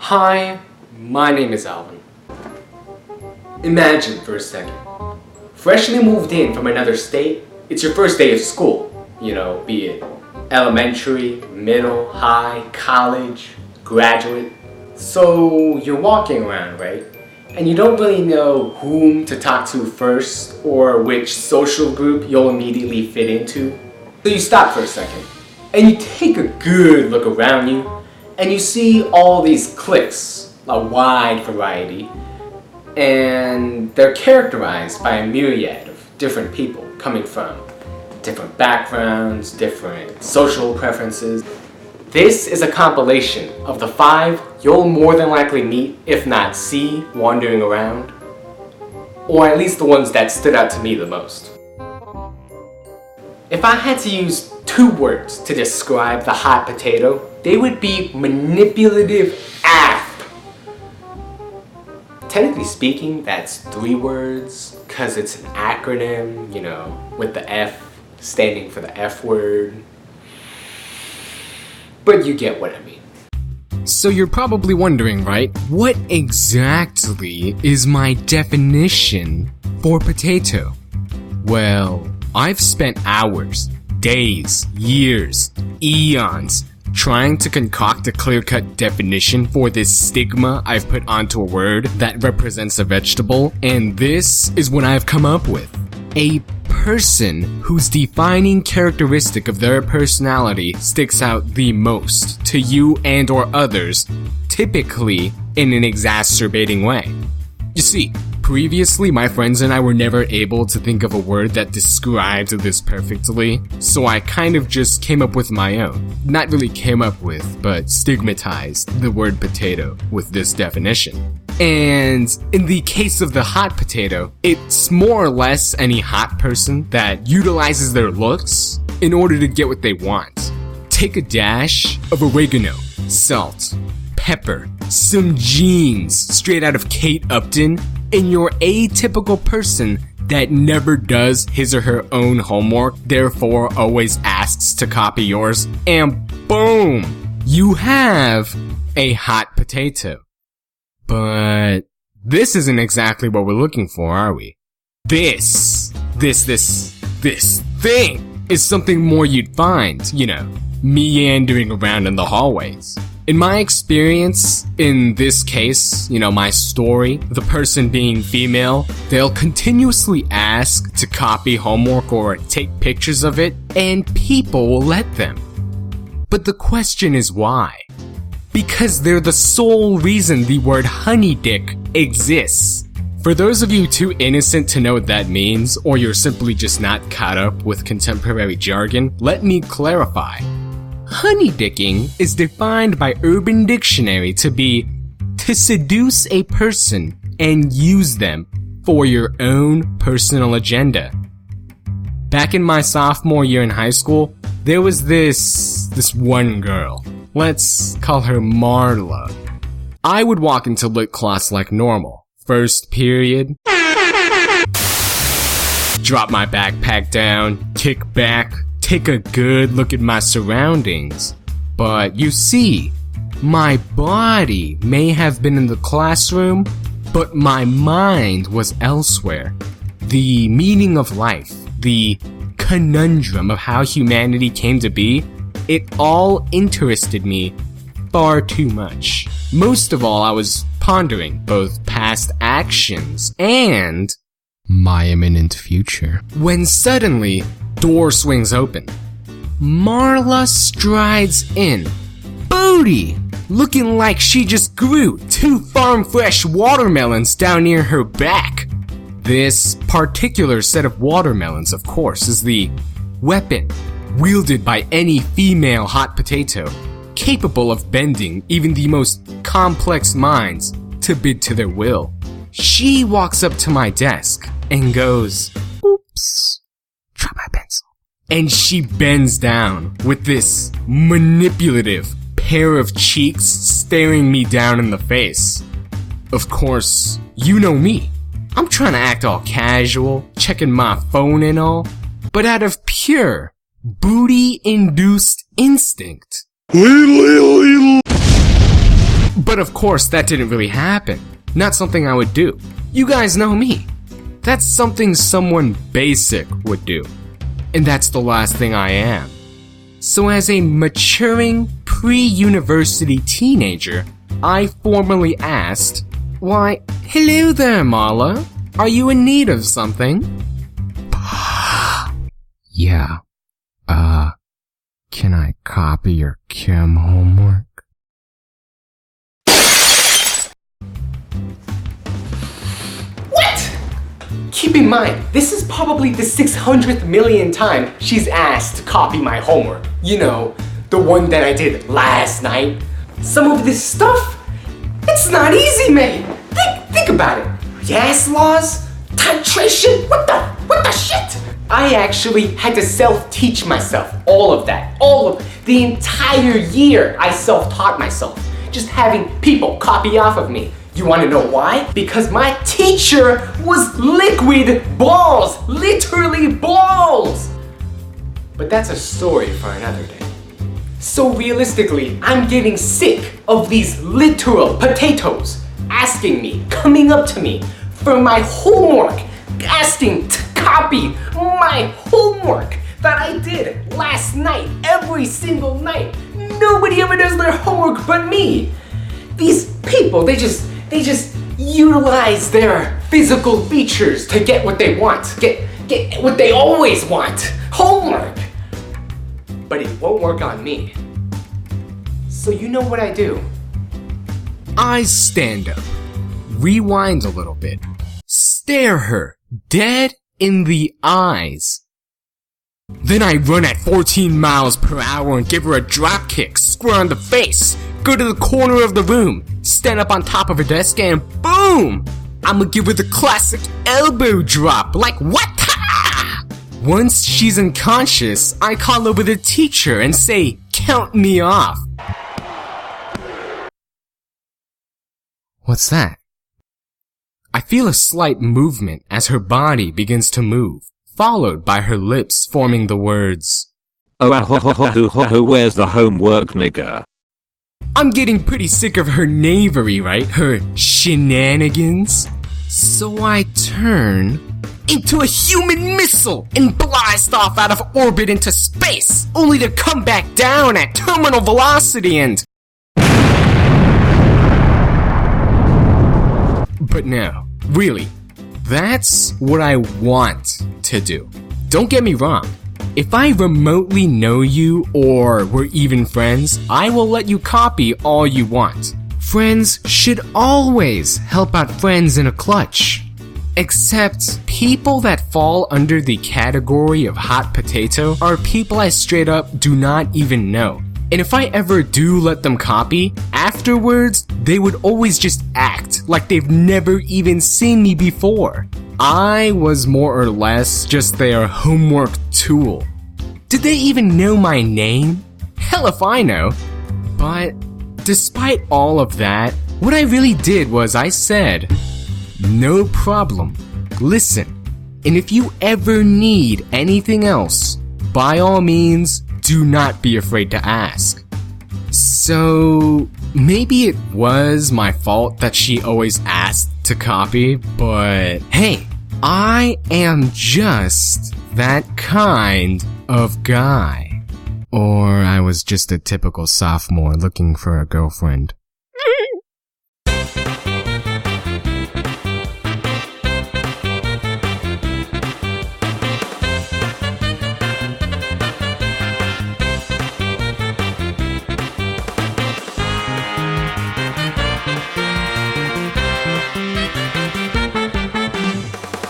Hi, my name is Alvin. Imagine for a second, freshly moved in from another state, it's your first day of school, be it elementary, middle, high, college, graduate. So you're walking around, right? And you don't really know whom to talk to first or which social group you'll immediately fit into. So you stop for a second and you take a good look around you and you see all these cliques, a wide variety, and they're characterized by a myriad of different people coming from different backgrounds, different social preferences. This is a compilation of the 5 you'll more than likely meet, if not see, wandering around, or at least the ones that stood out to me the most. If I had to use 2 words to describe the hot potato, they would be manipulative AF. Technically speaking, that's 3 words, cause it's an acronym, with the F standing for the F word. But you get what I mean. So you're probably wondering, right? What exactly is my definition for potato? Well, I've spent hours, days, years, eons trying to concoct a clear-cut definition for this stigma I've put onto a word that represents a vegetable, and this is what I've come up with. A person whose defining characteristic of their personality sticks out the most to you and or others, typically in an exacerbating way. You see, previously my friends and I were never able to think of a word that described this perfectly, so I kind of just came up with my own. Not really came up with, but stigmatized the word potato with this definition. And in the case of the hot potato, it's more or less any hot person that utilizes their looks in order to get what they want. Take a dash of oregano, salt, pepper, some jeans straight out of Kate Upton, and you're a atypical person that never does his or her own homework, therefore always asks to copy yours, and boom! You have a hot potato. But this isn't exactly what we're looking for, are we? This thing is something more you'd find, meandering around in the hallways. In my experience, in this case, my story, the person being female, they'll continuously ask to copy homework or take pictures of it, and people will let them. But the question is why? Because they're the sole reason the word honey dick exists. For those of you too innocent to know what that means, or you're simply just not caught up with contemporary jargon, let me clarify. Honey dicking is defined by Urban Dictionary to be to seduce a person and use them for your own personal agenda. Back in my sophomore year in high school, there was this one girl. Let's call her Marla. I would walk into lit class like normal. First period, drop my backpack down, kick back, take a good look at my surroundings. But you see, my body may have been in the classroom, but my mind was elsewhere. The meaning of life, the conundrum of how humanity came to be, it all interested me far too much. Most of all, I was pondering both past actions and my imminent future. When suddenly, door swings open. Marla strides in. Booty! Looking like she just grew 2 farm fresh watermelons down near her back. This particular set of watermelons, of course, is the weapon wielded by any female hot potato, capable of bending even the most complex minds to bid to their will. She walks up to my desk and goes, "Oops, drop my pencil." And she bends down with this manipulative pair of cheeks staring me down in the face. Of course, you know me. I'm trying to act all casual, checking my phone and all, but out of pure booty-induced instinct, But of course, that didn't really happen. Not something I would do. You guys know me. That's something someone basic would do. And that's the last thing I am. So as a maturing pre-university teenager, I formally asked, "Why, hello there, Mala. Are you in need of something?" Yeah. Can I copy your chem homework? What? Keep in mind, this is probably the 600th millionth time she's asked to copy my homework. You know, the one that I did last night. Some of this stuff, it's not easy, man. Think about it. Gas laws, titration, what the shit? I actually had to self-teach myself all of that. All of the entire year I self-taught myself. Just having people copy off of me. You want to know why? Because my teacher was liquid balls. Literally balls. But that's a story for another day. So realistically, I'm getting sick of these literal potatoes asking me, coming up to me for my homework, asking to copy my homework that I did last night, every single night. Nobody ever does their homework but me. These people, they just utilize their physical features to get what they want, get what they always want, homework. But it won't work on me. So you know what I do? I stand up, rewind a little bit, stare her dead in the eyes. Then I run at 14 miles per hour and give her a drop kick square on the face, go to the corner of the room, stand up on top of her desk and boom! I'ma give her the classic elbow drop, like what? Once she's unconscious, I call over the teacher and say, "Count me off." What's that? I feel a slight movement as her body begins to move, followed by her lips forming the words, "Oh, where's the homework, nigga?" I'm getting pretty sick of her knavery, right? Her shenanigans. So I turn into a human missile and blast off out of orbit into space, only to come back down at terminal velocity and... But no, really, that's what I want to do. Don't get me wrong. If I remotely know you or we're even friends, I will let you copy all you want. Friends should always help out friends in a clutch. Except people that fall under the category of hot potato are people I straight up do not even know. And if I ever do let them copy, afterwards, they would always just act like they've never even seen me before. I was more or less just their homework tool. Did they even know my name? Hell if I know. But despite all of that, what I really did was I said, "No problem. Listen, and if you ever need anything else, by all means, do not be afraid to ask." So maybe it was my fault that she always asked to copy, but hey, I am just that kind of guy. Or I was just a typical sophomore looking for a girlfriend.